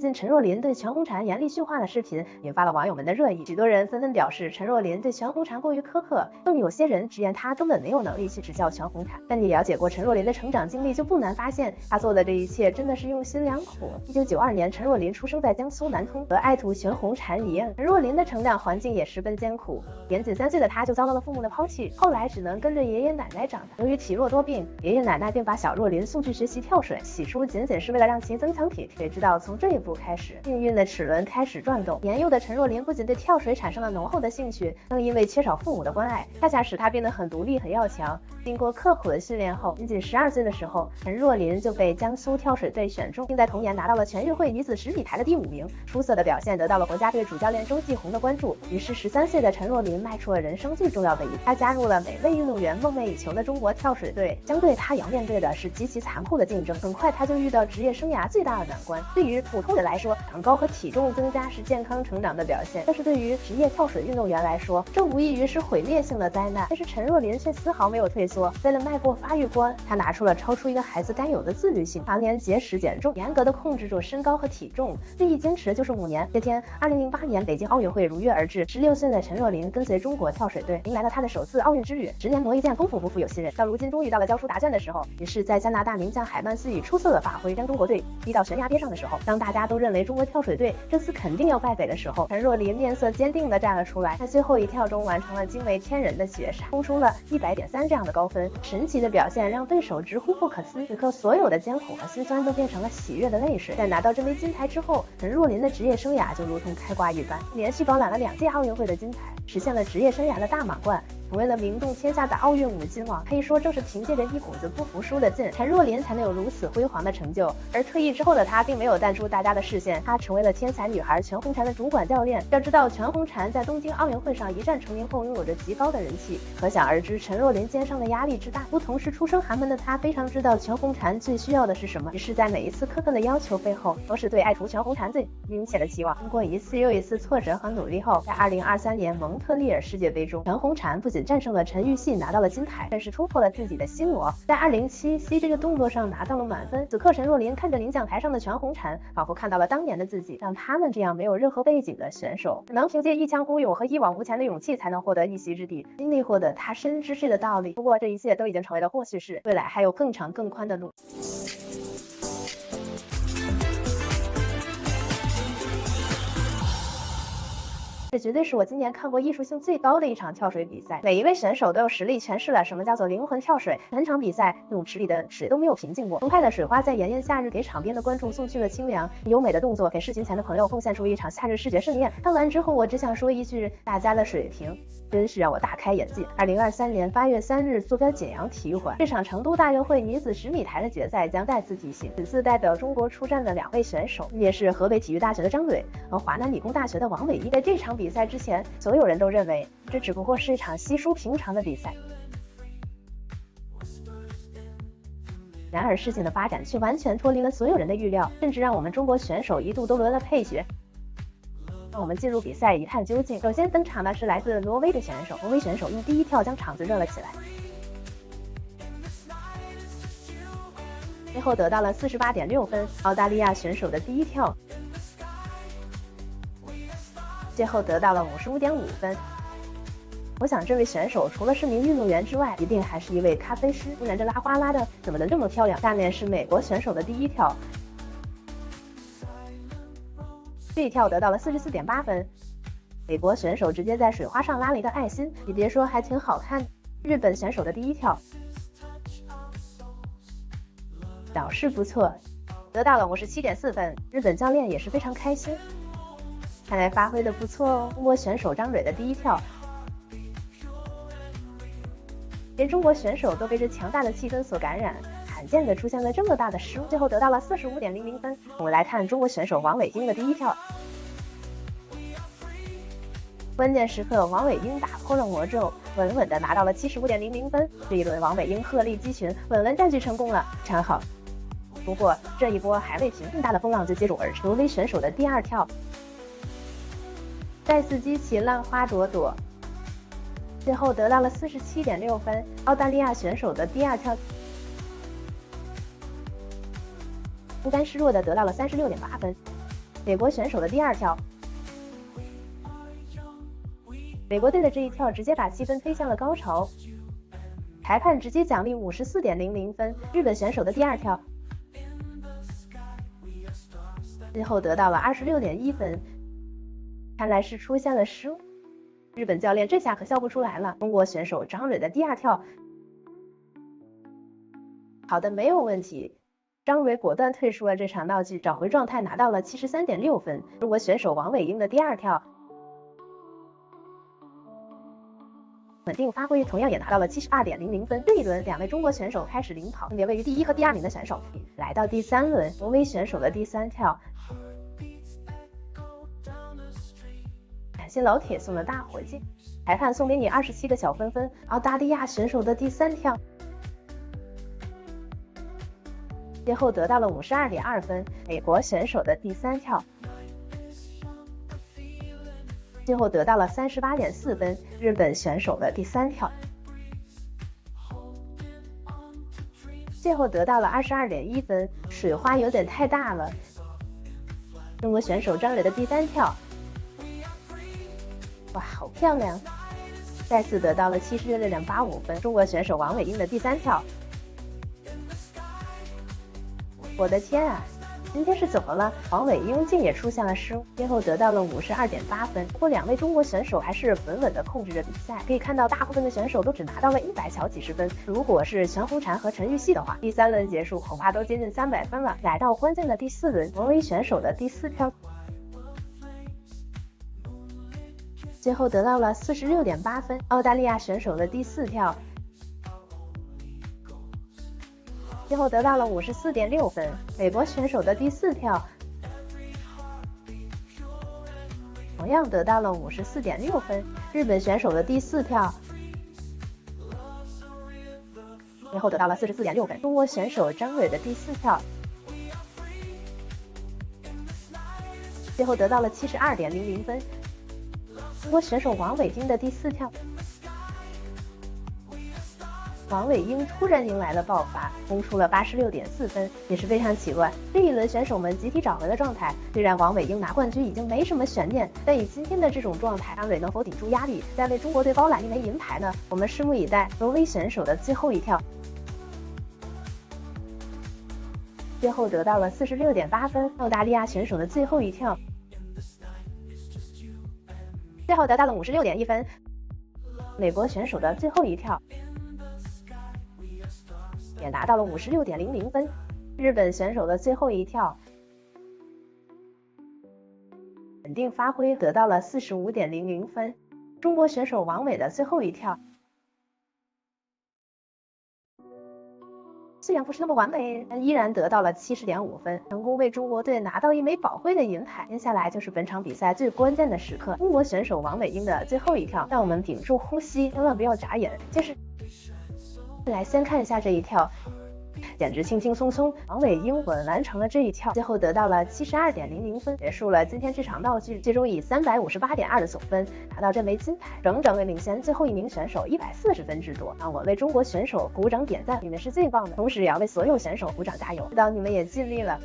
近陈若琳对全红婵严厉训话的视频引发了网友们的热议，许多人纷纷表示陈若琳对全红婵过于苛刻，更有些人直言她根本没有能力去指教全红婵。但你了解过陈若琳的成长经历，就不难发现她做的这一切真的是用心良苦。1992年，陈若琳出生在江苏南通，和爱徒全红婵一样，陈若琳的成长环境也十分艰苦。年仅3岁的她就遭到了父母的抛弃，后来只能跟着爷爷奶奶长大。由于体弱多病，爷爷奶奶便把小若琳送去学习跳水，起初仅仅是为了让其增强体力，谁知道从这一步开始，命运的齿轮开始转动。年幼的陈若琳不仅对跳水产生了浓厚的兴趣，更因为缺少父母的关爱，恰恰使她变得很独立、很要强。经过刻苦的训练后，仅12岁的时候，陈若琳就被江苏跳水队选中，并在同年拿到了全运会女子10米台的第5名，出色的表现得到了国家队主教练周继红的关注。于是13岁的陈若琳迈出了人生最重要的一步，她加入了每位运动员梦寐以求的中国跳水队。将对她要面对的是极其残酷的竞争，很快她就遇到职业生涯最大的难关。对于普通人来说，长高和体重增加是健康成长的表现，但是对于职业跳水运动员来说，这无异于是毁灭性的灾难。但是陈若琳却丝毫没有退缩，为了迈过发育关，她拿出了超出一个孩子该有的自律性，常年节食减重，严格的控制住身高和体重，这一坚持就是5年。这天，2008年北京奥运会如约而至，16岁的陈若琳跟随中国跳水队迎来了她的首次奥运之旅。10年磨一剑功夫，不负有心人，到如今终于到了交出答卷的时候。于是，在加拿大名将海曼斯以出色的发挥将中国队逼到悬崖边上的时候，当大家都认为中国跳水队这次肯定要败北的时候，陈若琳面色坚定地站了出来，在最后一跳中完成了惊为天人的绝杀，冲出了100.3这样的高分。神奇的表现让对手直呼不可思，此刻所有的艰苦和心酸都变成了喜悦的泪水。在拿到这枚金牌之后，陈若琳的职业生涯就如同开挂一般，连续包揽了2届奥运会的金牌，实现了职业生涯的大满贯，成为了名动天下的奥运5金王。可以说，正是凭借着一股子不服输的劲，陈若琳才能有如此辉煌的成就。而退役之后的她并没有淡出大家的视线，她成为了天才女孩全红婵的主管教练。要知道，全红婵在东京奥运会上一战成名后拥有着极高的人气，可想而知陈若琳肩上的压力之大。不同是出身寒门的她非常知道全红婵最需要的是什么，于是在每一次苛刻的要求背后，都是对爱徒全红婵最殷切的期望。经过一次又一次挫折和努力后，在2023年蒙特利尔世界杯中，全红婵不仅战胜了陈芋汐拿到了金牌，更是突破了自己的心魔，在207C这个动作上拿到了满分。此刻陈若琳看着领奖台上的全红婵，仿佛看到了当年的自己，让他们这样没有任何背景的选手，只能凭借一腔孤勇和一往无前的勇气，才能获得一席之地，经历过的他深知这个道理。不过这一切都已经成为了过去式，未来还有更长更宽的路。这绝对是我今年看过艺术性最高的一场跳水比赛，每一位选手都有实力诠释了什么叫做灵魂跳水。全场比赛泳池里的水都没有平静过，澎湃的水花在炎炎夏日给场边的观众送去了清凉，优美的动作给视频前的朋友贡献出一场夏日视觉盛宴。看完之后，我只想说一句，大家的水平真是让我大开眼界。2023年8月3日，坐标简阳体育馆，这场成都大运会女子10米台的决赛将再次进行。此次代表中国出战的2位选手，分别是河北体育大学的张蕊和华南理工大学的王伟一。在这场比赛之前，所有人都认为这只不过是一场稀疏平常的比赛。然而事情的发展却完全脱离了所有人的预料，甚至让我们中国选手一度都沦了配角。让我们进入比赛一探究竟。首先登场的是来自挪威的选手，挪威选手用第一跳将场子热了起来，最后得到了48.6分。澳大利亚选手的第一跳最后得到了55.5分。我想这位选手除了是名运动员之外，一定还是一位咖啡师，不然这拉花拉的怎么能这么漂亮？下面是美国选手的第一跳，这一跳得到了44.8分。美国选手直接在水花上拉了一个爱心，你别说还挺好看。日本选手的第一跳表示不错，得到了57.4分。日本教练也是非常开心，看来发挥的不错哦。中国选手张蕊的第一跳，连中国选手都被这强大的气氛所感染，罕见的出现了这么大的失误，最后得到了45.00分。我们来看中国选手王伟英的第一跳，关键时刻王伟英打破了魔咒，稳稳的拿到了75.00分。这一轮王伟英鹤立鸡群，稳稳占据成功了，非常好。不过这一波还未平，更大的风浪就接踵而至。挪威选手的第二跳再次激起浪花朵朵，最后得到了47.6分。澳大利亚选手的第二跳不甘示弱的得到了36.8分。美国选手的第二跳。美国队的这一跳直接把气氛推向了高潮，裁判直接奖励54.00分。日本选手的第二跳，最后得到了26.1分，看来是出现了失误。日本教练这下可笑不出来了。中国选手张蕊的第二跳，好的，没有问题。张蕊果断退出了这场闹剧，找回状态，拿到了73.6分。中国选手王伟英的第二跳，稳定发挥，同样也拿到了72.00分。这一轮两位中国选手开始领跑，分别位于第一和第二名的选手。来到第三轮，挪威选手的第三跳，感谢老铁送的大火箭，裁判送给你27个小分分。澳大利亚选手的第三跳，最后得到了52.2分。美国选手的第三跳，最后得到了38.4分。日本选手的第三跳，最后得到了22.1分，水花有点太大了。中国选手张蕊的第三跳，哇，好漂亮，再次得到了76.85分。中国选手王伟英的第三跳，我的天啊，今天是怎么了？王伟英竟也出现了失误，最后得到了52.8分。不过两位中国选手还是稳稳的控制着比赛，可以看到大部分的选手都只拿到了100小几十分。如果是全红婵和陈芋汐的话，第三轮结束恐怕都接近300分了。来到关键的第四轮，挪威选手的第四跳，最后得到了46.8分。澳大利亚选手的第四跳，最后得到了54.6分。美国选手的第四跳，同样得到了54.6分。日本选手的第四跳，最后得到了44.6分。中国选手张蕊的第四跳，最后得到了72.00分。中国选手王伟英的第四跳，王伟英突然迎来了爆发，攻出了86.4分，也是非常奇怪。这一轮选手们集体找回了状态，虽然王伟英拿冠军已经没什么悬念，但以今天的这种状态，张蕊能否顶住压力，再为中国队包揽一枚银牌呢？我们拭目以待。挪威选手的最后一跳，最后得到了46.8分。澳大利亚选手的最后一跳，最后得到了56.1分。美国选手的最后一跳，也拿到了56.00分。日本选手的最后一跳，稳定发挥，得到了45.00分。中国选手王伟的最后一跳，虽然不是那么完美，但依然得到了70.5分，成功为中国队拿到一枚宝贵的银牌。接下来就是本场比赛最关键的时刻，中国选手王伟英的最后一跳，让我们屏住呼吸，千万不要眨眼。来先看一下这一跳，简直轻轻松松，王伟英稳完成了这一跳，最后得到了72.00分，结束了今天这场闹剧，最终以358.2的总分拿到这枚金牌，整整领先最后一名选手140分之多。让我为中国选手鼓掌点赞，你们是最棒的，同时也要为所有选手鼓掌加油，知道你们也尽力了。